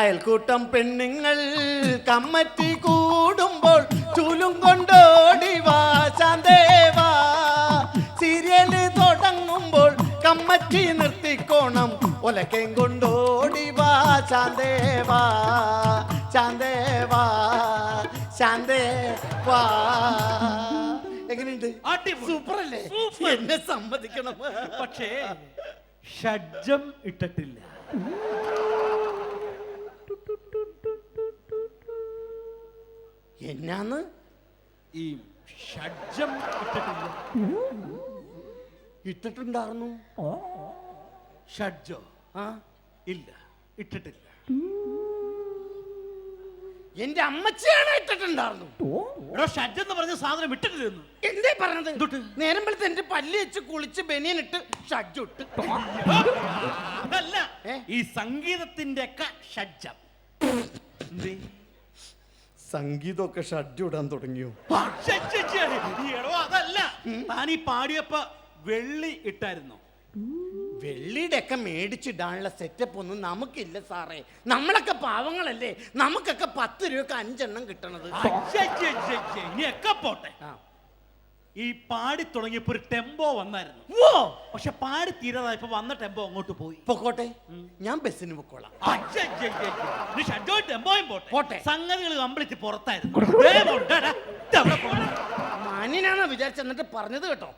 അയൽക്കൂട്ടം പെണ്ണുങ്ങൾ കമ്മറ്റി കൂടുമ്പോൾ ചൂലും കൊണ്ടോടിവാ ശാന്തേവാ. സീരിയല് തുടങ്ങുമ്പോൾ കമ്മറ്റി നിർത്തിക്കോണം ഒലക്കയും കൊണ്ടോടിവാ ശാന്തേവാ ശാന്തേവാ ശാന്തേവാ. എങ്ങനെയുണ്ട്? സൂപ്പർ അല്ലേ? എന്നെ സമ്മതിക്കണം. പക്ഷേ ഷഡ്ജം ഇട്ടിട്ടില്ല. എന്നാന്ന്? ഈ ഷഡ്ജം ഇട്ടിട്ടില്ല. ഇട്ടിട്ടുണ്ടായിരുന്നു. ഷഡ്ജോ? ആ ഇല്ല, ഇട്ടിട്ടില്ല. എന്റെ അമ്മച്ചിയാണ് ഇട്ടിട്ടുണ്ടായിരുന്നു. ഷഡ്ജം എന്ന് പറഞ്ഞ സാധനം ഇട്ടിട്ടില്ലെന്ന് എന്തേ പറഞ്ഞത്? നേരം വെളുത്ത് എന്റെ പല്ല് വെച്ച് കുളിച്ച് ബനിയനിട്ട് ഷഡ്ജ് ഇട്ട്. അതല്ല, ഈ സംഗീതത്തിന്റെ ഒക്കെ ഷഡ്ജം. സംഗീതമൊക്കെ ഷഡ്ജ് ഇടാൻ തുടങ്ങിയോ? അതല്ല, താൻ ഈ പാടിയപ്പോ വെള്ളി ഇട്ടായിരുന്നു. വെള്ളിയുടെ ഒക്കെ മേടിച്ചിടാനുള്ള സെറ്റപ്പ് ഒന്നും നമുക്കില്ല സാറേ. നമ്മളൊക്കെ പാവങ്ങളല്ലേ, നമുക്കൊക്കെ 10 രൂപക്ക് 5 എണ്ണം കിട്ടണത്. ഇനിയൊക്കെ പോട്ടെ. ഈ പാടി തുടങ്ങിയപ്പോ ഒരു ടെമ്പോ വന്നായിരുന്നു. പക്ഷെ പാടി തീരാതായപ്പോ വന്ന ടെമ്പോ അങ്ങോട്ട് പോയി. പൊക്കോട്ടെ, ഞാൻ ബസ്സിന് പൊക്കോളാം. ടെമ്പോയും പോട്ടെ. സംഗതികൾ കംപ്ലീറ്റ് പുറത്തായിരുന്നു. മാന്യനാണോ വിചാരിച്ചെന്നിട്ട് പറഞ്ഞത് കേട്ടോ.